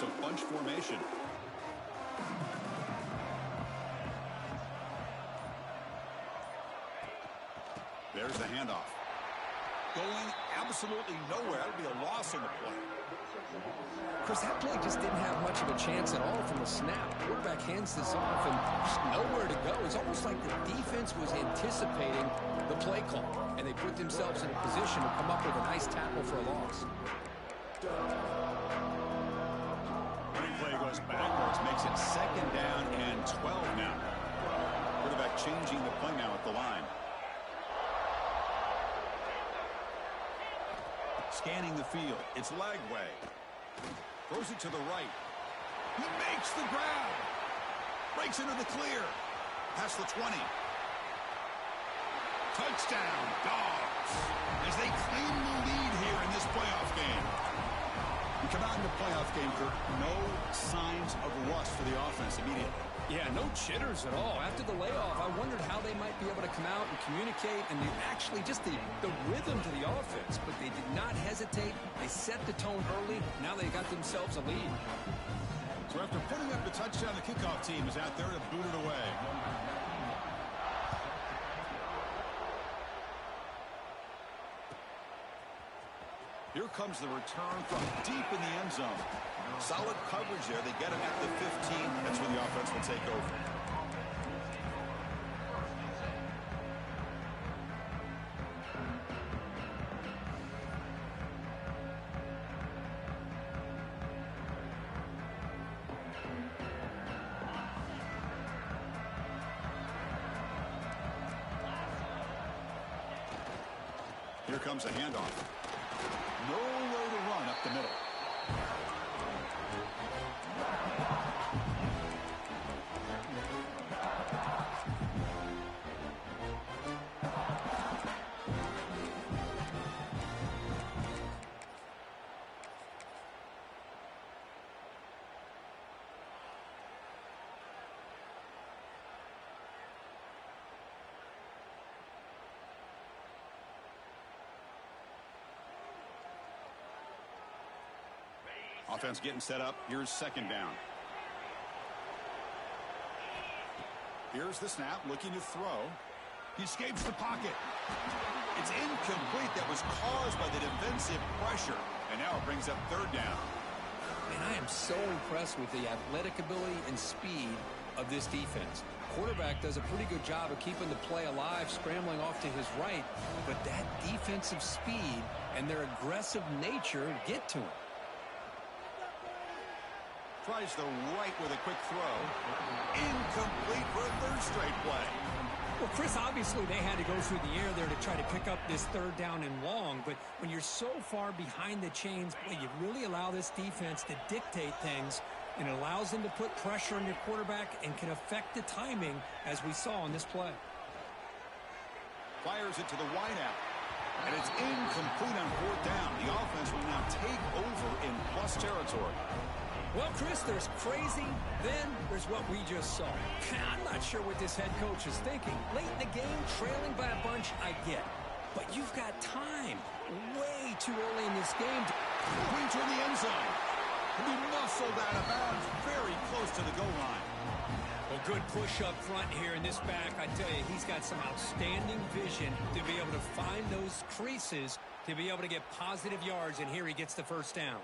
defensive bunch formation. There's the handoff. Going absolutely nowhere. That would be a loss on the play. Chris, that play just didn't have much of a chance at all from the snap. Quarterback hands this off and just nowhere to go. It's almost like the defense was anticipating the play call, and they put themselves in a position to come up with a nice tackle for a loss. Running play goes backwards, makes it 2nd down and 12 now. Quarterback changing the play now at the line. Scanning the field. It's Lagway. Throws it to the right. He makes the grab. Breaks into the clear. Past the 20. Touchdown, Dogs. As they claim the lead here in this playoff game. We come out in the playoff game, Kirk. No signs of rust for the offense immediately. Yeah, no jitters at all. After the layoff, I wondered how they might be able to come out and communicate, and they actually just the rhythm to the offense, but they did not hesitate. They set the tone early. Now they got themselves a lead. So after putting up the touchdown, the kickoff team is out there to boot it away. Here comes the return from deep in the end zone. Solid coverage there. They get him at the 15. That's when the offense will take over. Here comes a handoff. Nowhere to run up the middle. Offense getting set up. Here's 2nd down. Here's the snap, looking to throw. He escapes the pocket. It's incomplete. That was caused by the defensive pressure. And now it brings up 3rd down. And I am so impressed with the athletic ability and speed of this defense. Quarterback does a pretty good job of keeping the play alive, scrambling off to his right. But that defensive speed and their aggressive nature get to him. Tries the right with a quick throw. Incomplete for a 3rd straight play. Well, Chris, obviously they had to go through the air there to try to pick up this 3rd down and long. But when you're so far behind the chains, boy, you really allow this defense to dictate things. And it allows them to put pressure on your quarterback and can affect the timing, as we saw on this play. Fires it to the wideout. And it's incomplete on 4th down. The offense will now take over in plus territory. Well, Chris, there's crazy, then there's what we just saw. I'm not sure what this head coach is thinking. Late in the game, trailing by a bunch, I get. But you've got time. Way too early in this game. Moving toward the end zone. He'll be muscled out of bounds very close to the goal line. Well, good push up front here in this back. I tell you, he's got some outstanding vision to be able to find those creases, to be able to get positive yards, and here he gets the 1st down.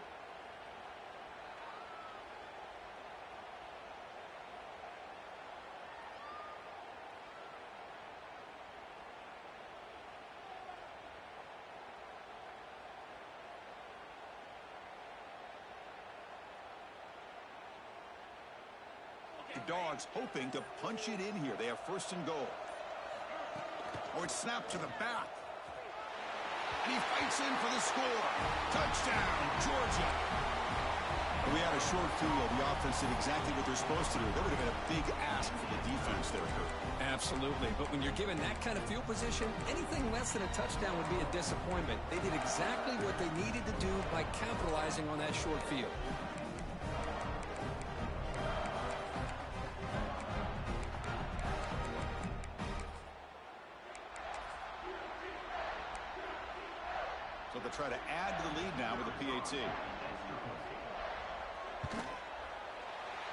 The Dogs hoping to punch it in here. They have 1st and goal. Oh, it's snapped to the back. And he fights in for the score. Touchdown, Georgia. We had a short field. The offense did exactly what they're supposed to do. That would have been a big ask for the defense there, Kurt. Absolutely. But when you're given that kind of field position, anything less than a touchdown would be a disappointment. They did exactly what they needed to do by capitalizing on that short field. So they'll try to add to the lead now with the PAT.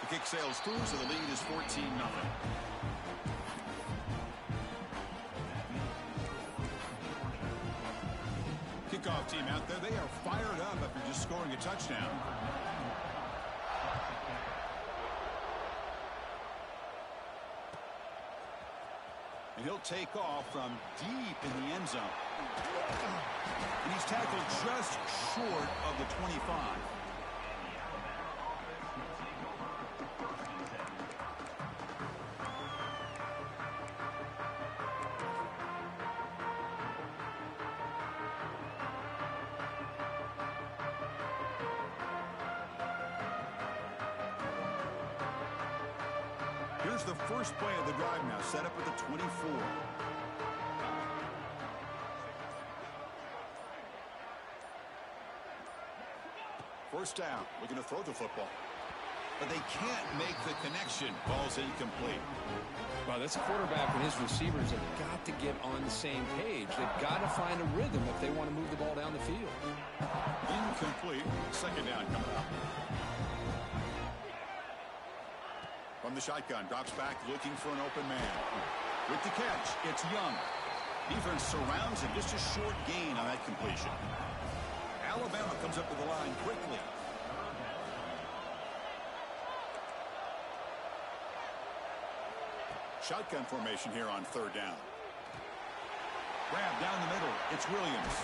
The kick sails through, so the lead is 14-0. Kickoff team out there, they are fired up after just scoring a touchdown. And he'll take off from deep in the end zone. And he's tackled just short of the 25. Here's the first play of the drive now, set up at the 24. First down, looking to throw the football. But they can't make the connection. Ball's incomplete. Well, this quarterback and his receivers have got to get on the same page. They've got to find a rhythm if they want to move the ball down the field. Incomplete. Second down coming up. From the shotgun, drops back looking for an open man. With the catch, it's Young. Defense surrounds him. Just a short gain on that completion. Alabama comes up to the line quickly. Shotgun formation here on third down. Grab down the middle. It's Williams.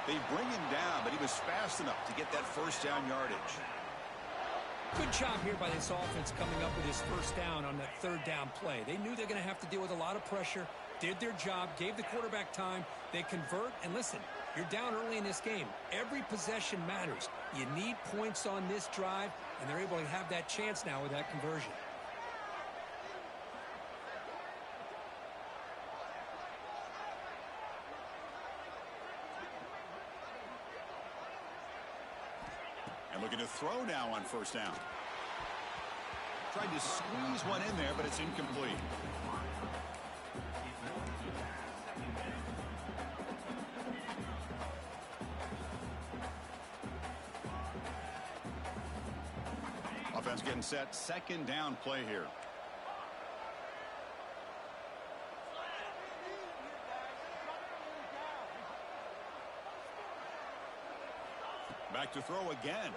They bring him down, but he was fast enough to get that first down yardage. Good job here by this offense coming up with his first down on that third down play. They knew they're going to have to deal with a lot of pressure, did their job, gave the quarterback time. They convert, and listen, you're down early in this game. Every possession matters. You need points on this drive, and they're able to have that chance now with that conversion. Looking to throw now on first down. Tried to squeeze one in there, but it's incomplete. Offense getting set. Second down play here. Back to throw again.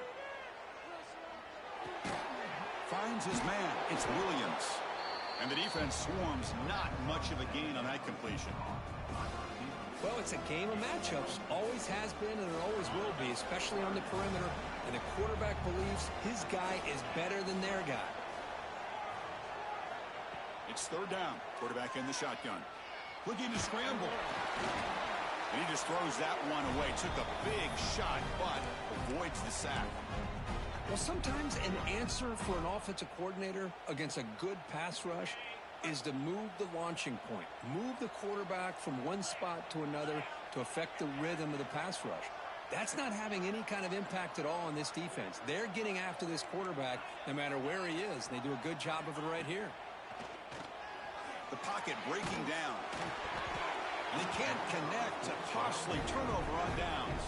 Finds his man. It's Williams. And the defense swarms. Not much of a gain on that completion. Well, it's a game of matchups. Always has been and it always will be, especially on the perimeter. And the quarterback believes his guy is better than their guy. It's third down. Quarterback in the shotgun. Looking to scramble. And he just throws that one away. Took a big shot, but avoids the sack. Well, sometimes an answer for an offensive coordinator against a good pass rush is to move the launching point. Move the quarterback from one spot to another to affect the rhythm of the pass rush. That's not having any kind of impact at all on this defense. They're getting after this quarterback no matter where he is. They do a good job of it right here. The pocket breaking down. And they can't connect. A costly turnover on downs.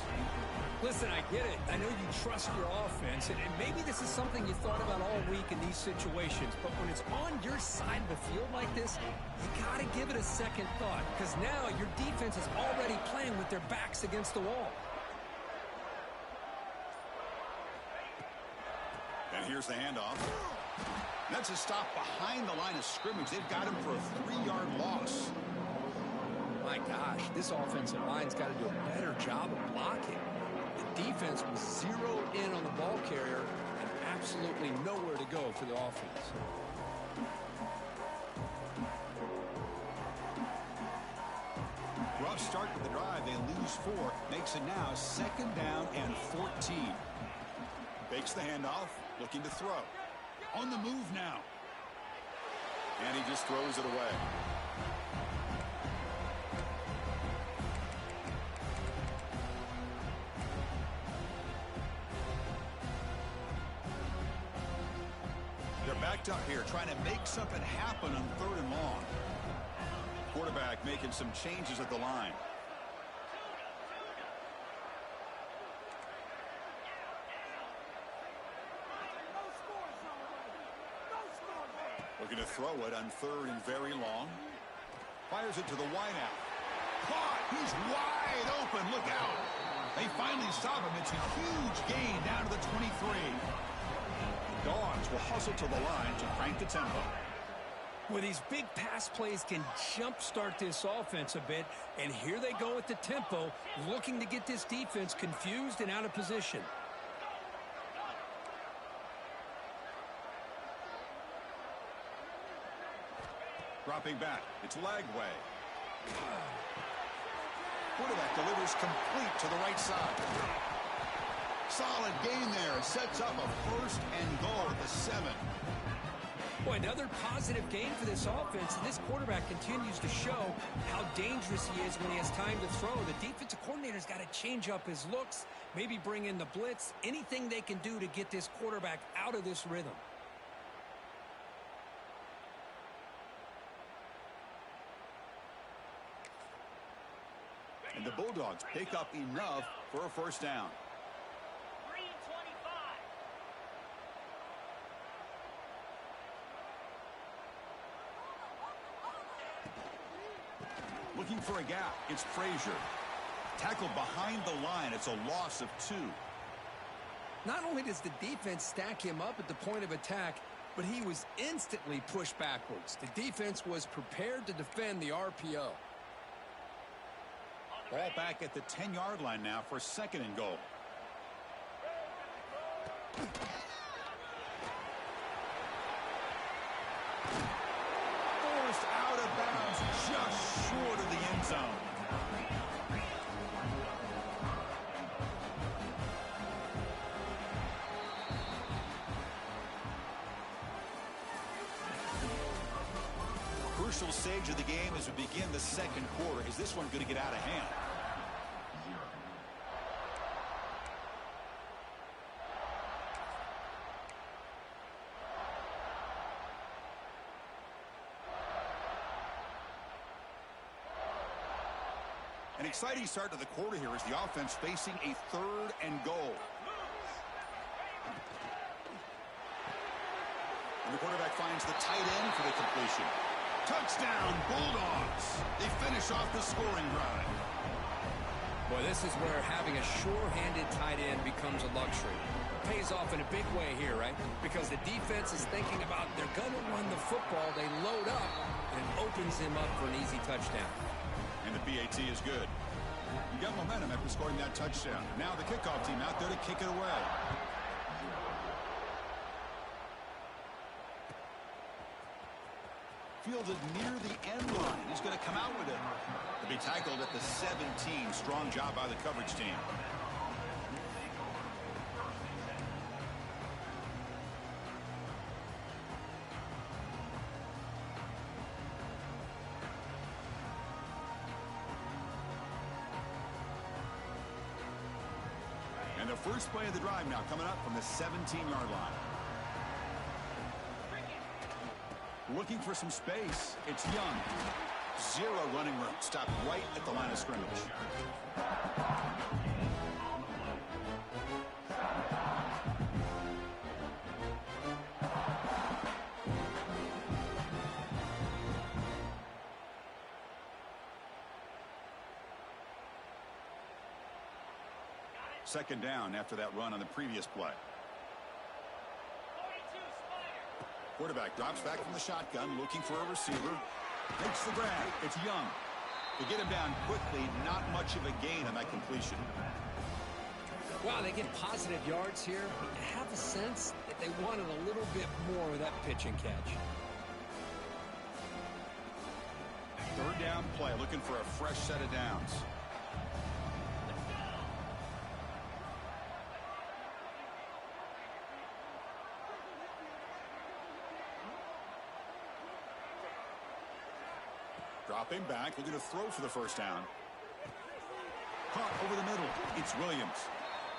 Listen, I get it. I know you trust your offense, and maybe this is something you thought about all week in these situations, but when it's on your side of the field like this, you got to give it a second thought, because now your defense is already playing with their backs against the wall. And here's the handoff. That's a stop behind the line of scrimmage. They've got him for a 3-yard loss. My gosh, this offensive line's got to do a better job of blocking. The defense was zeroed in on the ball carrier and absolutely nowhere to go for the offense. Rough start to the drive. They lose 4. Makes it now second down and 14. Fakes the handoff. Looking to throw. On the move now. And he just throws it away. They're backed up here, trying to make something happen on third and long. Quarterback making some changes at the line. Looking to throw it on 3rd and very long. Fires it to the wideout. Caught! He's wide open. Look out! They finally stop him. It's a huge gain down to the 23. Dogs will hustle to the line to crank the tempo. Well, these big pass plays can jumpstart this offense a bit, and here they go with the tempo, looking to get this defense confused and out of position. Dropping back. It's Lagway. Quarterback delivers complete to the right side. Solid gain there. Sets up a 1st and goal at the 7. Boy, another positive gain for this offense, and this quarterback continues to show how dangerous he is when he has time to throw. The defensive coordinator's got to change up his looks, maybe bring in the blitz, anything they can do to get this quarterback out of this rhythm. And the Bulldogs pick up enough for a 1st down. 3:25. Looking for a gap. It's Frazier. Tackled behind the line. It's a loss of 2. Not only does the defense stack him up at the point of attack, but he was instantly pushed backwards. The defense was prepared to defend the RPO. Ball back at the 10-yard line now for 2nd and goal. Forced out of bounds just short of the end zone. Crucial stage of the game as we begin the 2nd quarter. Is this one going to get out of hand? An exciting start to the quarter here as the offense facing a 3rd and goal. And the quarterback finds the tight end for the completion. Touchdown, Bulldogs. They finish off the scoring drive. Boy, this is where having a sure-handed tight end becomes a luxury. It pays off in a big way here, right? Because the defense is thinking about they're going to run the football. They load up, and it opens him up for an easy touchdown. And the PAT is good. You got momentum after scoring that touchdown. Now the kickoff team out there to kick it away. Fielded near the end line. He's going to come out with it. To be tackled at the 17. Strong job by the coverage team. And the first play of the drive now coming up from the 17-yard line. Looking for some space. It's Young. 0 running room. Stopped right at the line of scrimmage. Second down after that run on the previous play. Quarterback drops back from the shotgun, looking for a receiver. Makes the grab. It's Young. To get him down quickly, not much of a gain on that completion. Wow, they get positive yards here. I have a sense that they wanted a little bit more with that pitch and catch. 3rd down play, looking for a fresh set of downs. Dropping back, looking to throw for the 1st down. Caught over the middle. It's Williams.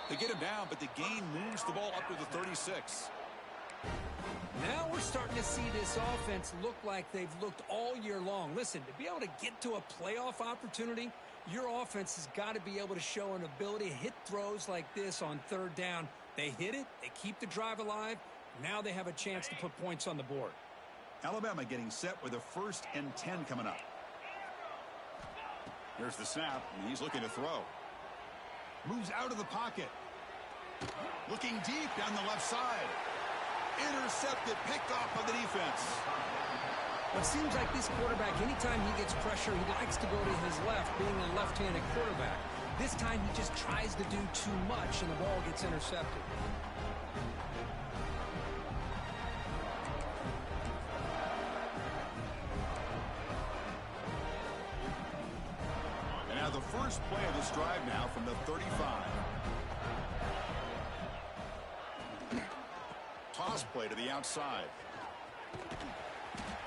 They get him down, but the gain moves the ball up to the 36. Now we're starting to see this offense look like they've looked all year long. Listen, to be able to get to a playoff opportunity, your offense has got to be able to show an ability to hit throws like this on 3rd down. They hit it, they keep the drive alive. Now they have a chance to put points on the board. Alabama getting set with a 1st and 10 coming up. Here's the snap, and he's looking to throw. Moves out of the pocket. Looking deep down the left side. Intercepted, picked off by the defense. Well, it seems like this quarterback, anytime he gets pressure, he likes to go to his left, being a left-handed quarterback. This time he just tries to do too much, and the ball gets intercepted. And now the first play of this drive now from the 35. Toss play to the outside.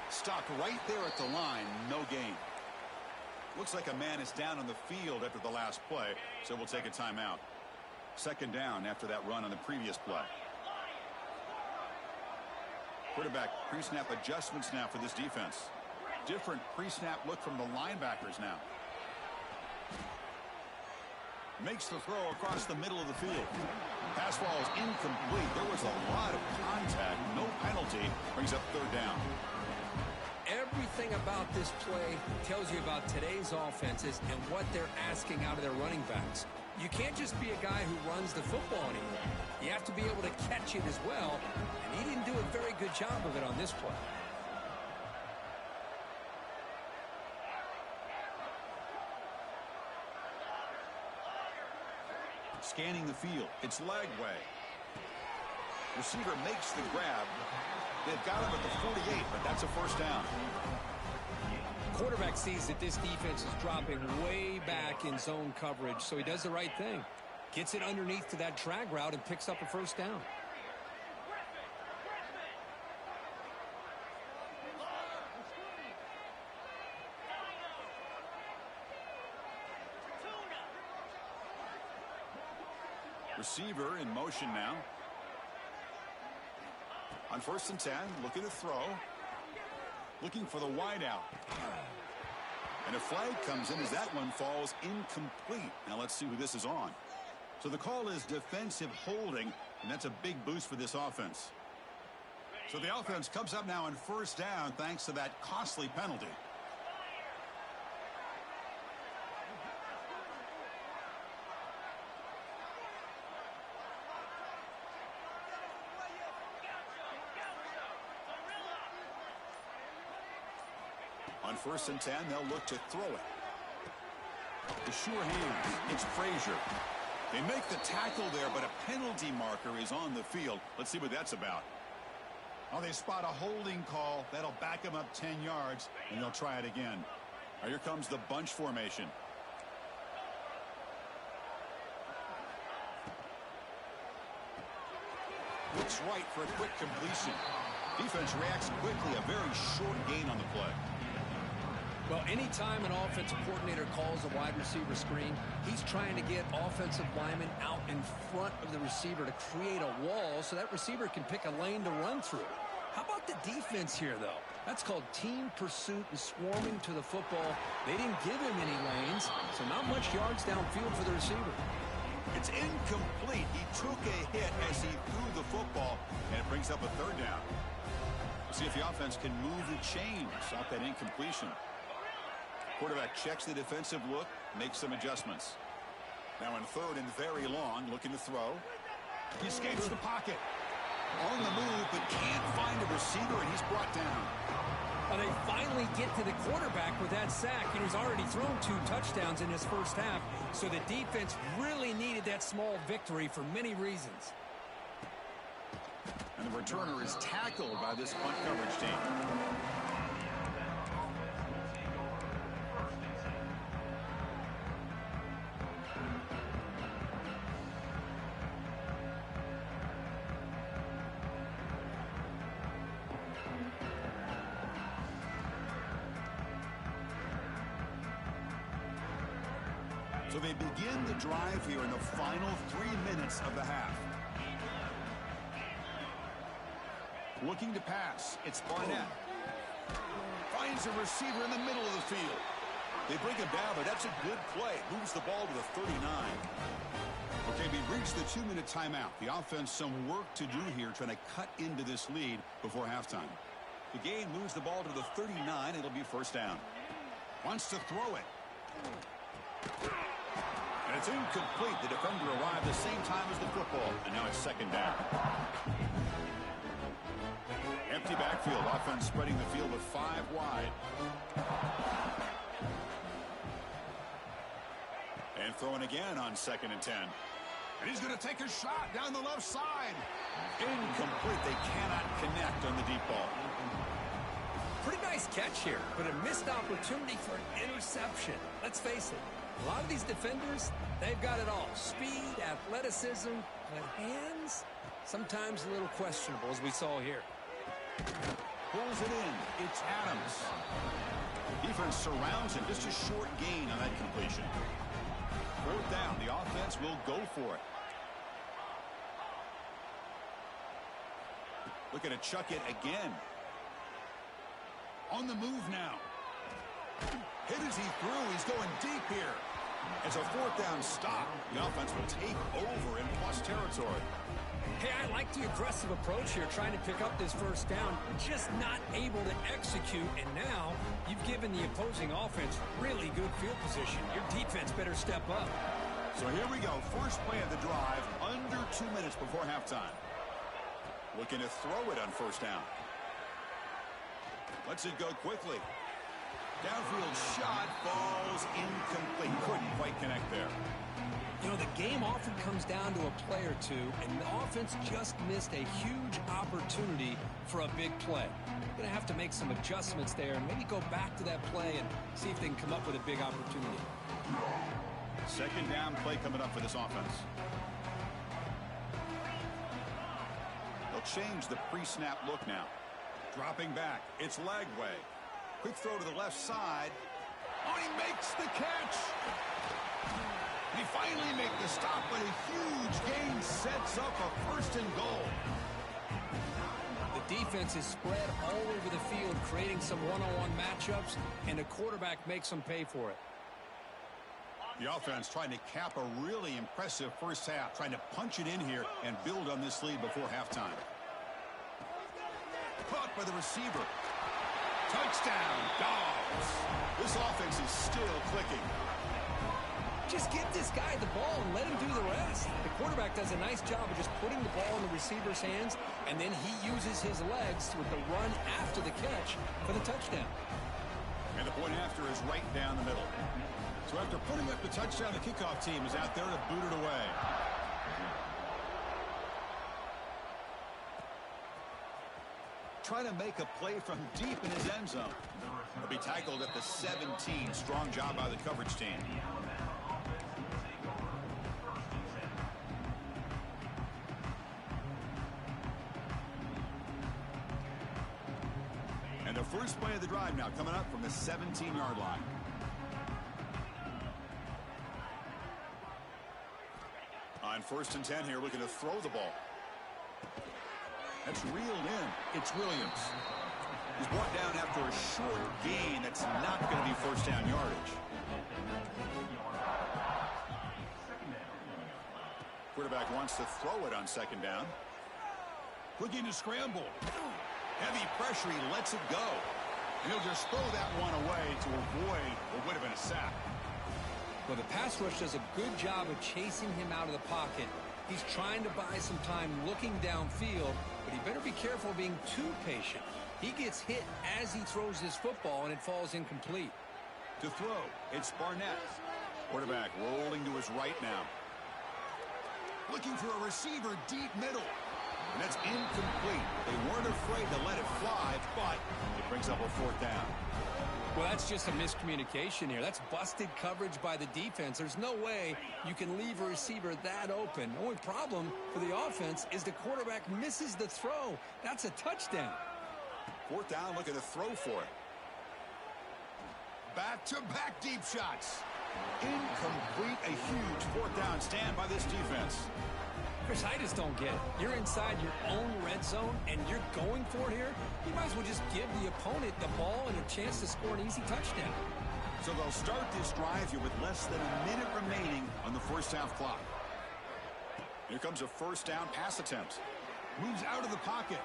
Stopped right there at the line, no gain. Looks like a man is down on the field after the last play, so we'll take a timeout. 2nd down after that run on the previous play. Quarterback pre-snap adjustments now for this defense. Different pre-snap look from the linebackers now. Makes the throw across the middle of the field. Pass ball is incomplete. There was a lot of contact. No penalty. Brings up 3rd down. Everything about this play tells you about today's offenses and what they're asking out of their running backs. You can't just be a guy who runs the football anymore. You have to be able to catch it as well, and he didn't do a very good job of it on this play. Scanning the field. It's leg way. Receiver makes the grab. They've got him at the 48, but that's a 1st down. Quarterback sees that this defense is dropping way back in zone coverage, so he does the right thing. Gets it underneath to that drag route and picks up a 1st down. Receiver in motion now. On 1st and 10, looking to throw. Looking for the wide out. And a flag comes in as that one falls incomplete. Now let's see who this is on. So the call is defensive holding, and that's a big boost for this offense. So the offense comes up now on 1st down thanks to that costly penalty. On 1st and 10, they'll look to throw it. The sure hands. It's Frazier. They make the tackle there, but a penalty marker is on the field. Let's see what that's about. Oh, they spot a holding call. That'll back them up 10 yards, and they'll try it again. Now here comes the bunch formation. Looks right for a quick completion. Defense reacts quickly. A very short gain on the play. Well, anytime an offensive coordinator calls a wide receiver screen, he's trying to get offensive linemen out in front of the receiver to create a wall so that receiver can pick a lane to run through. How about the defense here, though? That's called team pursuit and swarming to the football. They didn't give him any lanes, so not much yards downfield for the receiver. It's incomplete. He took a hit as he threw the football, and it brings up a 3rd down. We'll see if the offense can move the chains off that incompletion. Quarterback checks the defensive look, makes some adjustments. Now in 3rd and very long, looking to throw. He escapes the pocket. On the move, but can't find a receiver, and he's brought down. Well, they finally get to the quarterback with that sack, and he's already thrown 2 touchdowns in his 1st half, so the defense really needed that small victory for many reasons. And the returner is tackled by this punt coverage team. So they begin the drive here in the final 3 minutes of the half. Looking to pass. It's Barnett. Finds a receiver in the middle of the field. They bring him down, but that's a good play. Moves the ball to the 39. Okay, we reached the 2-minute timeout. The offense some work to do here trying to cut into this lead before halftime. The gain moves the ball to the 39. It'll be first down. Wants to throw it. And it's incomplete. The defender arrived the same time as the football. And now it's second down. Empty backfield. Offense spreading the field with 5 wide. And throwing again on 2nd and 10. And he's going to take a shot down the left side. Incomplete. They cannot connect on the deep ball. Pretty nice catch here, but a missed opportunity for an interception. Let's face it, a lot of these defenders, they've got it all. Speed, athleticism, but hands, sometimes a little questionable, as we saw here. Pulls it in. It's Adams. Defense surrounds him. Just a short gain on that completion. 4th down. The offense will go for it. Looking to chuck it again. On the move now. Hit as he threw. He's going deep here. It's a 4th down stop. The offense will take over in plus territory. Hey, I like the aggressive approach here, trying to pick up this first down, just not able to execute, and now you've given the opposing offense really good field position. Your defense better step up. So here we go. First play of the drive, under 2 minutes before halftime. Looking to throw it on first down. Lets it go quickly. Downfield shot falls incomplete. Couldn't quite connect there. You know, the game often comes down to a play or two, and the offense just missed a huge opportunity for a big play. They're going to have to make some adjustments there and maybe go back to that play and see if they can come up with a big opportunity. Second down play coming up for this offense. They'll change the pre-snap look now. Dropping back. It's Lagway. Quick throw to the left side. Oh, he makes the catch. He finally makes the stop, but a huge gain sets up a 1st and goal. The defense is spread all over the field, creating some one-on-one matchups, and the quarterback makes them pay for it. The offense trying to cap a really impressive first half, trying to punch it in here and build on this lead before halftime. Caught by the receiver. Touchdown, Dogs. This offense is still clicking. Just give this guy the ball and let him do the rest. The quarterback does a nice job of just putting the ball in the receiver's hands, and then he uses his legs with the run after the catch for the touchdown. And the point after is right down the middle. So after putting up the touchdown, the kickoff team is out there to boot it away. Trying to make a play from deep in his end zone. He'll be tackled at the 17. Strong job by the coverage team. And the first play of the drive now coming up from the 17-yard line. On 1st and 10 here, looking to throw the ball. That's reeled in. It's Williams. He's brought down after a short gain that's not going to be first down yardage. Quarterback wants to throw it on 2nd down. Looking to scramble. Heavy pressure, he lets it go. And he'll just throw that one away to avoid what would have been a sack. Well, the pass rush does a good job of chasing him out of the pocket. He's trying to buy some time looking downfield, but he better be careful being too patient. He gets hit as he throws his football, and it falls incomplete. To throw, it's Barnett. Quarterback rolling to his right now. Looking for a receiver deep middle. And that's incomplete. They weren't afraid to let it fly, but it brings up a 4th down. Well, that's just a miscommunication here. That's busted coverage by the defense. There's no way you can leave a receiver that open. The only problem for the offense is the quarterback misses the throw. That's a touchdown. 4th down, looking to throw for it. Back-to-back deep shots. Incomplete, a huge 4th down stand by this defense. Chris, I just don't get it. You're inside your own red zone, and you're going for it here? You might as well just give the opponent the ball and a chance to score an easy touchdown. So they'll start this drive here with less than a minute remaining on the first half clock. Here comes a first down pass attempt. Moves out of the pocket.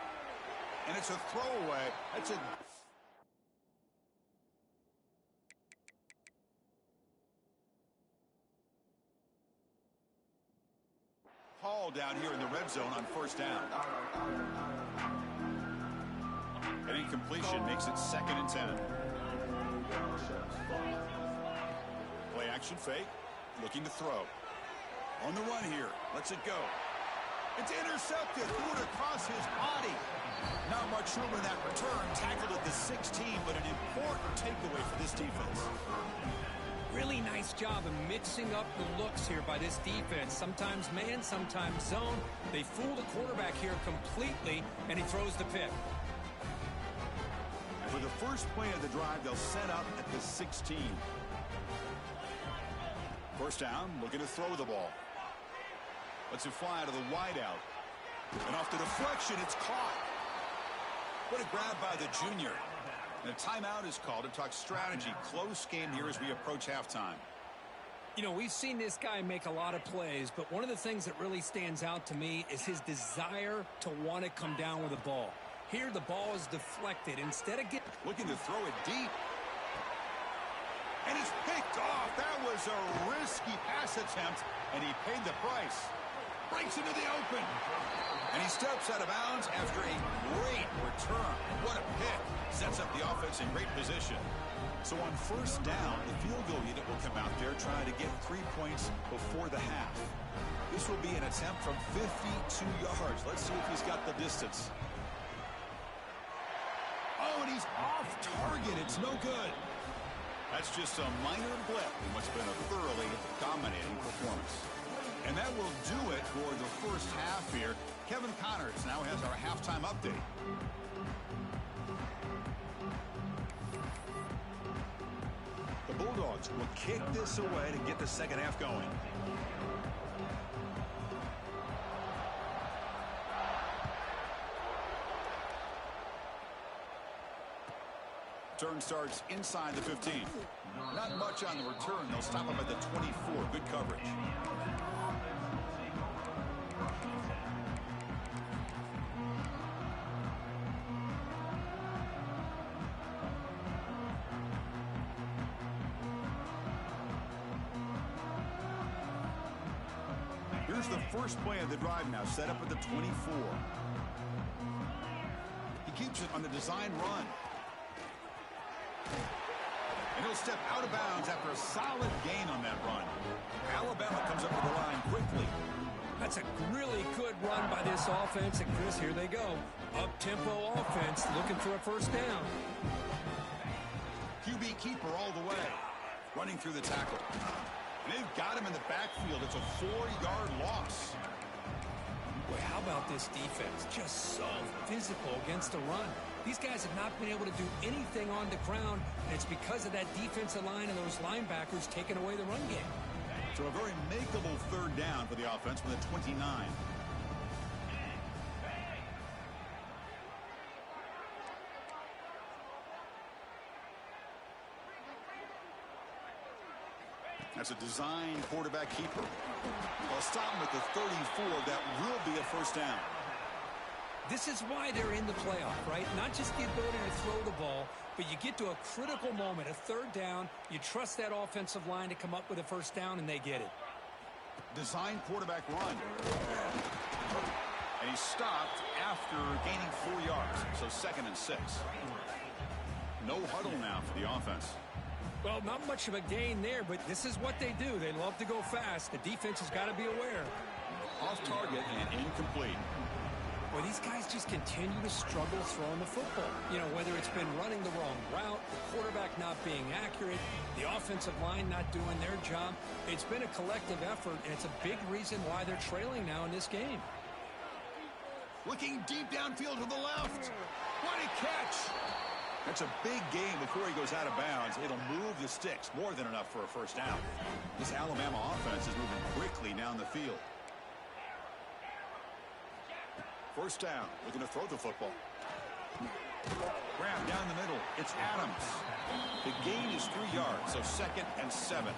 And it's a throwaway. That's a... Hall down here in the red zone on first down. An incompletion makes it 2nd and 10. Play action fake. Looking to throw. On the run here. Lets it go. It's intercepted. Threw it across his body. Not much room in that return. Tackled at the 16, but an important takeaway for this defense. Really nice job of mixing up the looks here by this defense. Sometimes man, sometimes zone. They fool the quarterback here completely, and he throws the pick. For the first play of the drive, they'll set up at the 16. First down, looking to throw the ball. Lets it fly out of the wideout. And off the deflection, it's caught. What a grab by the junior. And a timeout is called to talk strategy. Close game here as we approach halftime. You know, we've seen this guy make a lot of plays, but one of the things that really stands out to me is his desire to want to come down with the ball. Here, the ball is deflected. Instead of looking to throw it deep. And it's picked off. That was a risky pass attempt, and he paid the price. Breaks into the open. And he steps out of bounds after a great return. What a pick. Sets up the offense in great position. So on first down, the field goal unit will come out there trying to get 3 points before the half. This will be an attempt from 52 yards. Let's see if he's got the distance. Oh, and he's off target. It's no good. That's just a minor blip in what's been a thoroughly dominating performance. And that will do it for the first half here. Kevin Connors now has our halftime update. The Bulldogs will kick this away to get the second half going. Turn starts inside the 15. Not much on the return. They'll stop him at the 24. Good coverage. Here's the first play of the drive now, set up at the 24. He keeps it on the design run. And he'll step out of bounds after a solid gain on that run. Alabama comes up to the line quickly. That's a really good run by this offense. And, Chris, here they go. Up-tempo offense looking for a first down. QB keeper all the way. Running through the tackle. And they've got him in the backfield. It's a 4-yard loss. Boy, how about this defense? Just so physical against the run. These guys have not been able to do anything on the ground, and it's because of that defensive line and those linebackers taking away the run game. So a very makeable third down for the offense with a 29. That's a design quarterback keeper. I'll stop him at the 34. That will be a first down. This is why they're in the playoff, right? Not just the ability to throw the ball, but you get to a critical moment, a third down, you trust that offensive line to come up with a first down, and they get it. Design quarterback run. And he stopped after gaining 4 yards, so 2nd and 6. No huddle now for the offense. Well, not much of a gain there, but this is what they do. They love to go fast. The defense has got to be aware. Off target and incomplete. Well, these guys just continue to struggle throwing the football. You know, whether it's been running the wrong route, the quarterback not being accurate, the offensive line not doing their job. It's been a collective effort, and it's a big reason why they're trailing now in this game. Looking deep downfield to the left. What a catch! That's a big game before he goes out of bounds. It'll move the sticks, more than enough for a first down. This Alabama offense is moving quickly down the field. First down, looking to throw the football. Grab down the middle. It's Adams. The gain is 3 yards, so 2nd and 7.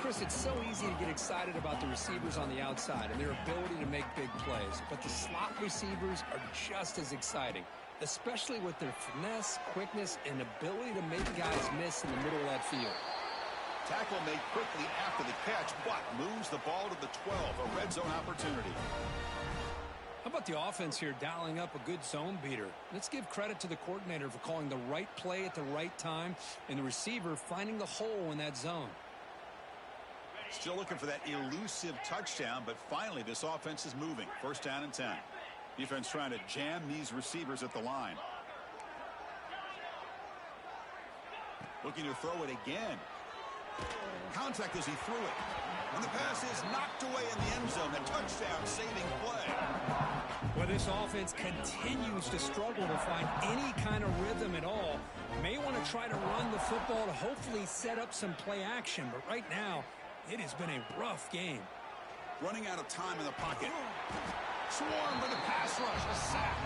Chris, it's so easy to get excited about the receivers on the outside and their ability to make big plays, but the slot receivers are just as exciting, especially with their finesse, quickness, and ability to make guys miss in the middle of that field. Tackle made quickly after the catch, but moves the ball to the 12, a red zone opportunity. How about the offense here dialing up a good zone beater? Let's give credit to the coordinator for calling the right play at the right time and the receiver finding the hole in that zone. Still looking for that elusive touchdown, but finally this offense is moving. First down and 10. Defense trying to jam these receivers at the line. Looking to throw it again. Contact as he threw it. And the pass is knocked away in the end zone. A touchdown-saving play. Well, this offense continues to struggle to find any kind of rhythm at all. May want to try to run the football to hopefully set up some play action, but right now, it has been a rough game. Running out of time in the pocket. Swarm for the pass rush. A sack.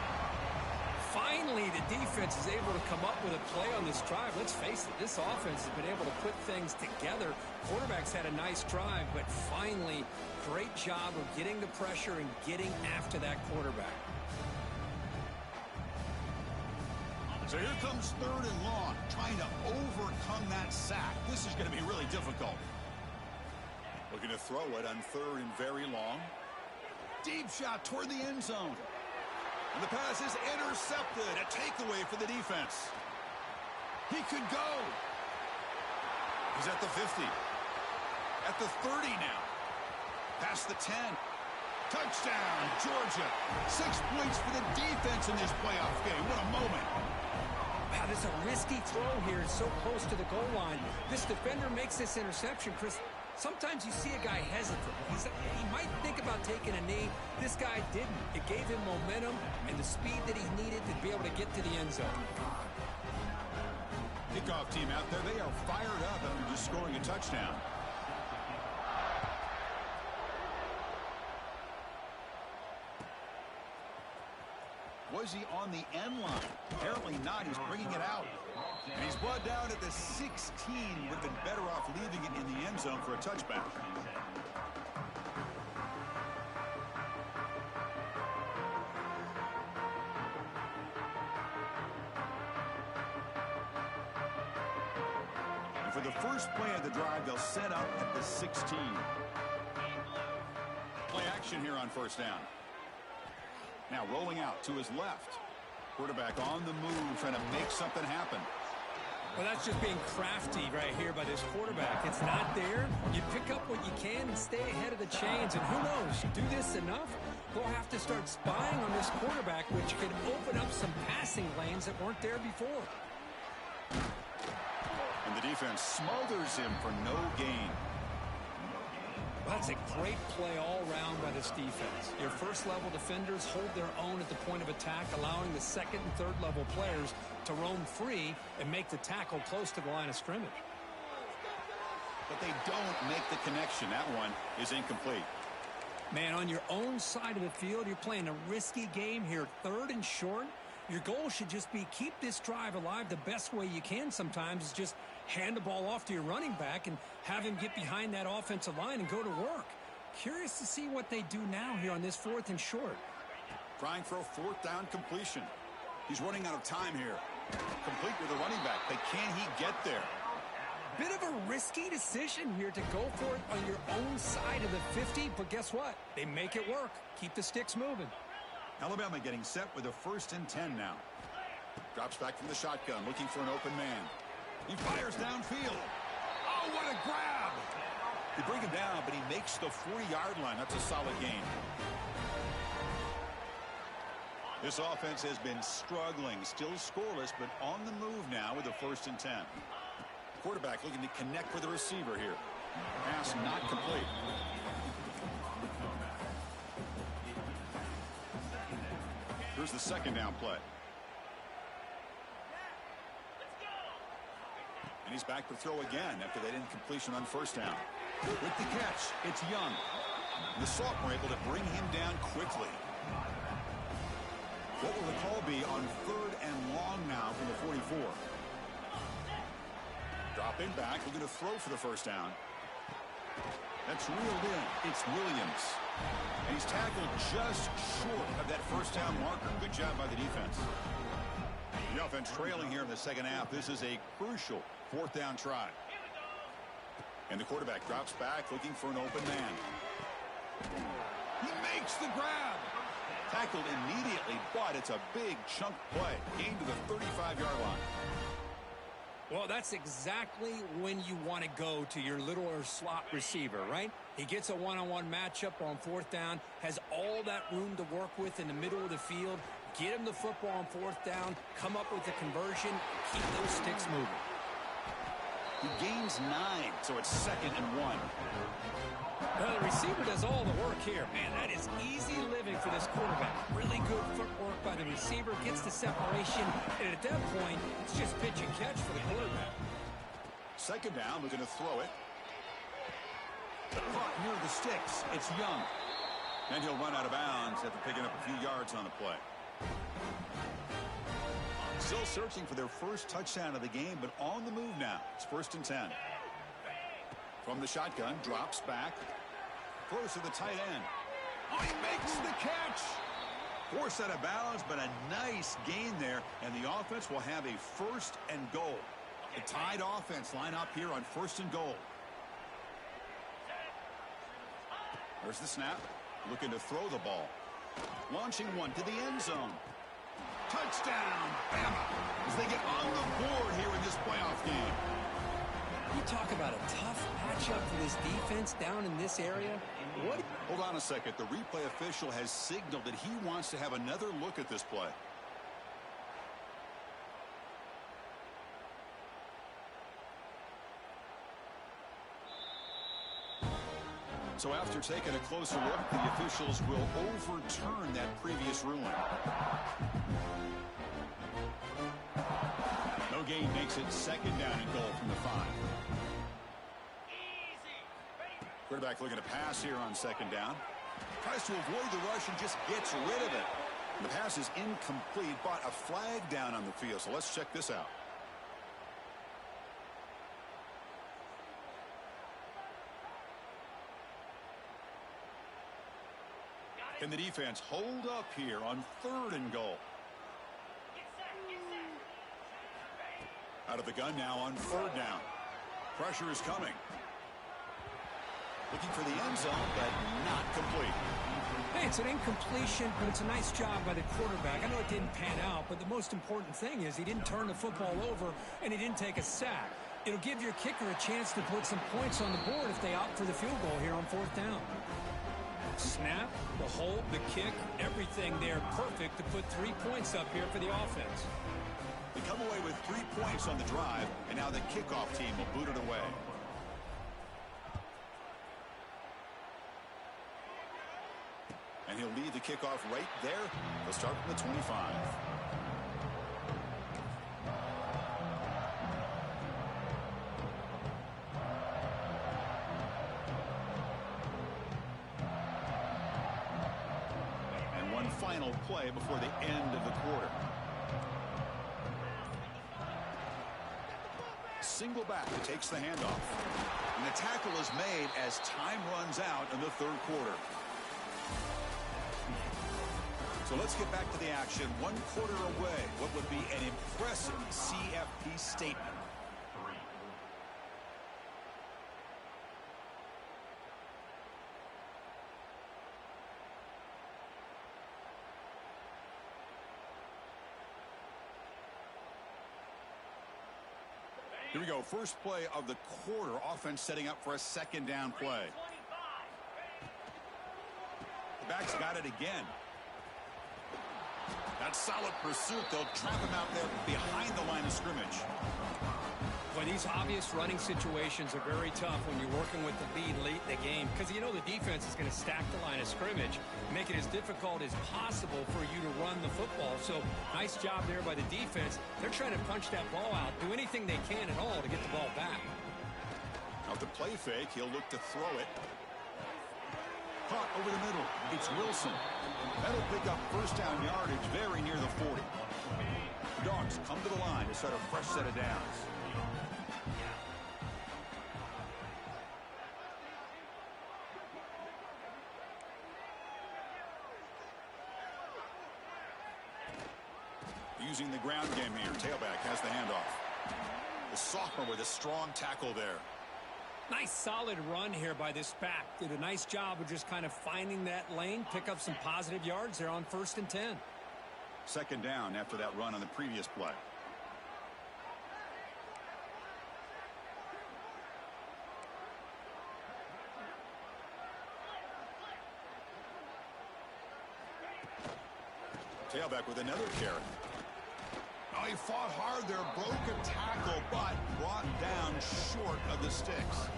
Finally, the defense is able to come up with a play on this drive. Let's face it, this offense has been able to put things together. Quarterback's had a nice drive, but finally, great job of getting the pressure and getting after that quarterback. So here comes third and long, trying to overcome that sack. This is going to be really difficult. Looking to throw it on third and very long. Deep shot toward the end zone. And the pass is intercepted. A takeaway for the defense. He could go. He's at the 50. At the 30 now. Past the 10. Touchdown, Georgia. 6 points for the defense in this playoff game. What a moment. Wow, this is a risky throw here. It's so close to the goal line. This defender makes this interception, Chris. Sometimes you see a guy hesitant. He might think about taking a knee. This guy didn't. It gave him momentum and the speed that he needed to be able to get to the end zone. Kickoff team out there. They are fired up after just scoring a touchdown. Was he on the end line? Apparently not. He's bringing it out. And he's brought down at the 16. Would have been better off leaving it in the end zone for a touchback. And for the first play of the drive, they'll set up at the 16. Play action here on first down. Now rolling out to his left. Quarterback on the move, trying to make something happen. Well, that's just being crafty right here by this quarterback. It's not there. You pick up what you can and stay ahead of the chains. And who knows, do this enough, they'll have to start spying on this quarterback, which could open up some passing lanes that weren't there before. And the defense smothers him for no gain. Well, that's a great play all around by this defense. Your first-level defenders hold their own at the point of attack, allowing the second and third-level players to roam free and make the tackle close to the line of scrimmage. But they don't make the connection. That one is incomplete. Man, on your own side of the field, you're playing a risky game here. Third and short. Your goal should just be keep this drive alive the best way you can sometimes is just hand the ball off to your running back and have him get behind that offensive line and go to work. Curious to see what they do now here on this fourth and short. Trying for a fourth down completion. He's running out of time here. Complete with the running back. But can he get there? Bit of a risky decision here to go for it on your own side of the 50, but guess what? They make it work. Keep the sticks moving. Alabama getting set with a 1st and 10 now. Drops back from the shotgun, looking for an open man. He fires downfield. Oh, what a grab! They bring him down, but he makes the 40-yard line. That's a solid gain. This offense has been struggling, still scoreless, but on the move now with a 1st and 10. Quarterback looking to connect with the receiver here. Pass not complete. Here's the second down play. And he's back to throw again after that incompletion on first down. With the catch, it's Young. The Salt were able to bring him down quickly. What will the call be on 3rd and long now from the 44? Dropping back, looking to throw for the first down. That's reeled in. It's Williams. And he's tackled just short of that first down marker. Good job by the defense. The offense trailing here in the second half. This is a crucial fourth down try. And the quarterback drops back looking for an open man. He makes the grab. Tackled immediately, but it's a big chunk play. Gain to the 35-yard line. Well, that's exactly when you want to go to your littler slot receiver, right? He gets a one-on-one matchup on fourth down, has all that room to work with in the middle of the field. Get him the football on fourth down, come up with a conversion, keep those sticks moving. He gains 9, so it's 2nd and 1. Well, the receiver does all the work here. Man, that is easy living for this quarterback. Really good footwork by the receiver, gets the separation, and at that point, it's just pitch and catch for the quarterback. 2nd down, looking to throw it. Caught near the sticks. It's Young. And he'll run out of bounds after picking up a few yards on the play. Still searching for their first touchdown of the game, but on the move now. It's 1st and 10. From the shotgun, drops back. Throws to the tight end. Oh, he makes the catch. Forced out of bounds, but a nice gain there, and the offense will have a 1st and goal. The tied offense line up here on 1st and goal. There's the snap. Looking to throw the ball. Launching one to the end zone. Touchdown, Bama, as they get on the board here in this playoff game. You talk about a tough matchup for this defense down in this area. What? Hold on a second. The replay official has signaled that he wants to have another look at this play. So after taking a closer look, the officials will overturn that previous ruling. No gain makes it 2nd down and goal from the 5. Quarterback looking to pass here on 2nd down. Tries to avoid the rush and just gets rid of it. The pass is incomplete, but a flag down on the field. So let's check this out. Can the defense hold up here on 3rd and goal? Out of the gun now on 3rd down. Pressure is coming. Looking for the end zone, but not complete. Hey, it's an incompletion, but it's a nice job by the quarterback. I know it didn't pan out, but the most important thing is he didn't turn the football over and he didn't take a sack. It'll give your kicker a chance to put some points on the board if they opt for the field goal here on 4th down. Snap, the hold, the kick, everything there perfect to put 3 points up here for the offense. They come away with 3 points on the drive, and now the kickoff team will boot it away. And he'll lead the kickoff right there. They'll start from the 25. And one final play before the end of the quarter. Single back that takes the handoff. And the tackle is made as time runs out in the 3rd quarter. So let's get back to the action. 1 quarter away. What would be an impressive CFP statement. Here we go. First play of the quarter. Offense setting up for a 2nd down play. The back's got it again. That solid pursuit. They'll trap him out there behind the line of scrimmage. Well, these obvious running situations are very tough when you're working with the lead late in the game because you know the defense is going to stack the line of scrimmage, make it as difficult as possible for you to run the football. So nice job there by the defense. They're trying to punch that ball out, do anything they can at all to get the ball back. Now the play fake, he'll look to throw it. Caught over the middle. It's Wilson. That'll pick up first down yardage very near the 40. The Dogs come to the line to start a fresh set of downs. using the ground game here. Tailback has the handoff. The sophomore with a strong tackle there. Nice solid run here by this back. Did a nice job of just kind of finding that lane, pick up some positive yards there on 1st and 10. Second down after that run on the previous play. Tailback with another carry. Oh, he fought hard there, broke a tackle, but brought down short of the sticks.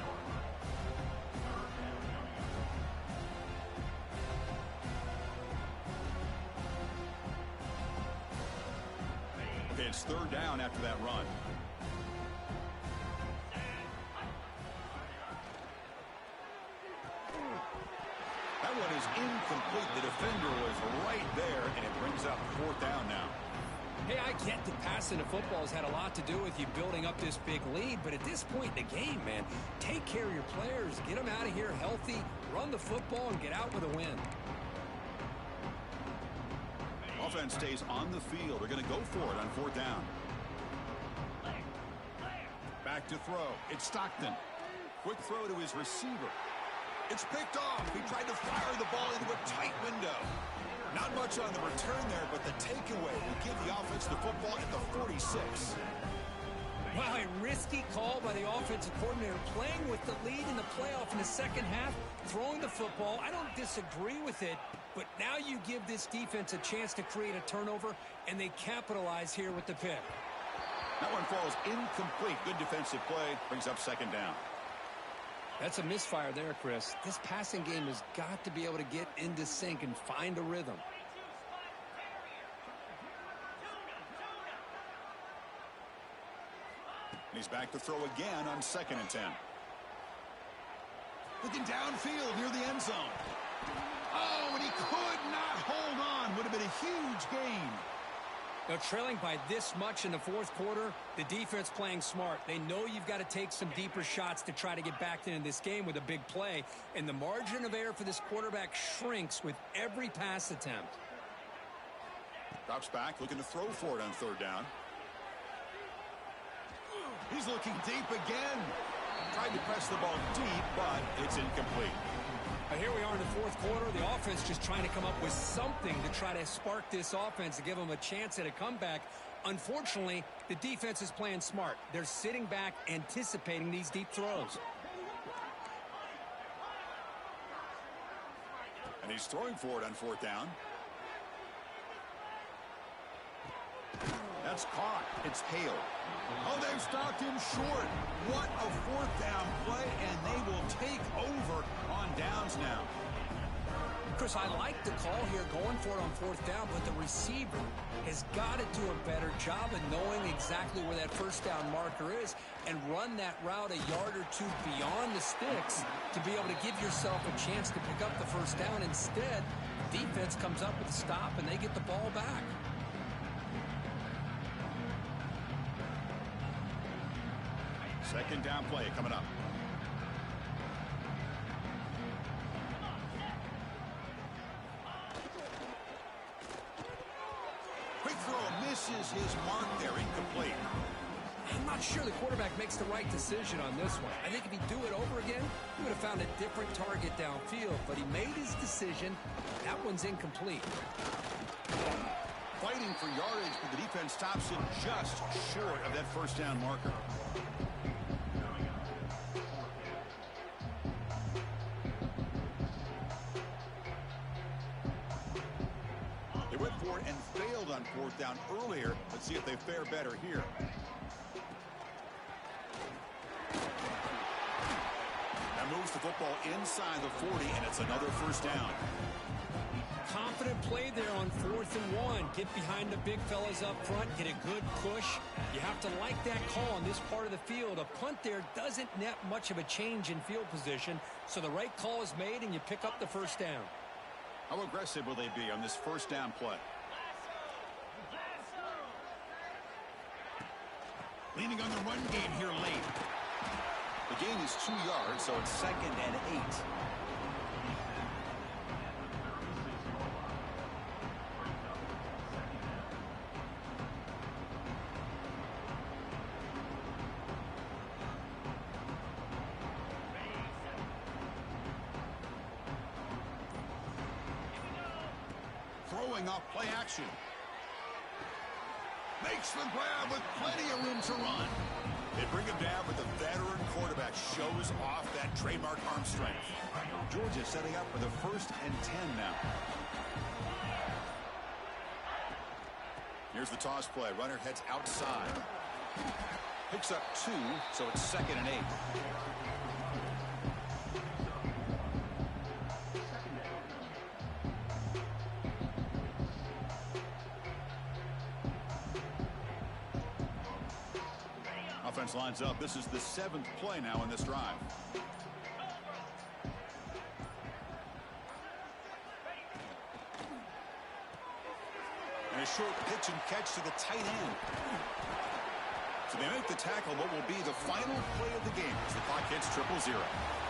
Okay, it's third down after that run. That one is incomplete. The defender was right there, and it brings up fourth down now. Hey, I get that passing the football has had a lot to do with you building up this big lead, but at this point in the game, man, take care of your players, get them out of here healthy, run the football, and get out with a win. Offense stays on the field. They're going to go for it on fourth down. Back to throw. It's Stockton. Quick throw to his receiver. It's picked off. He tried to fire the ball into a tight window. Not much on the return there, but the takeaway will give the offense the football at the 46. Wow, a risky call by the offensive coordinator, playing with the lead in the playoff in the second half, throwing the football. I don't disagree with it, but now you give this defense a chance to create a turnover, and they capitalize here with the pick. That one falls incomplete. Good defensive play. Brings up second down. That's a misfire there, Chris. This passing game has got to be able to get into sync and find a rhythm. And he's back to throw again on 2nd and 10. Looking downfield near the end zone. Oh, and he could not hold on. Would have been a huge gain. Now, trailing by this much in the fourth quarter, the defense playing smart. They know you've got to take some deeper shots to try to get back into this game with a big play, and the margin of error for this quarterback shrinks with every pass attempt. Drops back, looking to throw for it on third down. He's looking deep again. Tried to press the ball deep, but it's incomplete. Here we are in the fourth quarter. The offense just trying to come up with something to try to spark this offense to give them a chance at a comeback. Unfortunately, the defense is playing smart. They're sitting back, anticipating these deep throws. And he's throwing for it on fourth down. That's caught. It's Hale. Oh, they've stopped him short. What a fourth down play, and they will take over on downs now. Chris, I like the call here going for it on fourth down, but the receiver has got to do a better job of knowing exactly where that first down marker is and run that route a yard or two beyond the sticks to be able to give yourself a chance to pick up the first down. Instead, defense comes up with a stop, and they get the ball back. Second down play coming up. Quick throw misses his mark there, incomplete. I'm not sure the quarterback makes the right decision on this one. I think if he'd do it over again, he would have found a different target downfield, but he made his decision. That one's incomplete. Fighting for yardage, but the defense stops him just short of that first down marker. They went for it and failed on fourth down earlier. Let's see if they fare better here. That moves the football inside the 40, and it's another first down. Confident play there on 4th and 1. Get behind the big fellas up front, get a good push. You have to like that call on this part of the field. A punt there doesn't net much of a change in field position, so the right call is made and you pick up the first down. How aggressive will they be on this first down play? Leaning on the run game here late. The gain is 2 yards, so it's 2nd and 8. showing off play action. Makes the grab with plenty of room to run. They bring him down, but the veteran quarterback shows off that trademark arm strength. Georgia setting up for the 1st and 10 now. Here's the toss play. Runner heads outside. Picks up 2, so it's 2nd and 8. Offense lines up. This is the 7th play now in this drive. And a short pitch and catch to the tight end. So they make the tackle, what will be the final play of the game as the clock hits 0-0.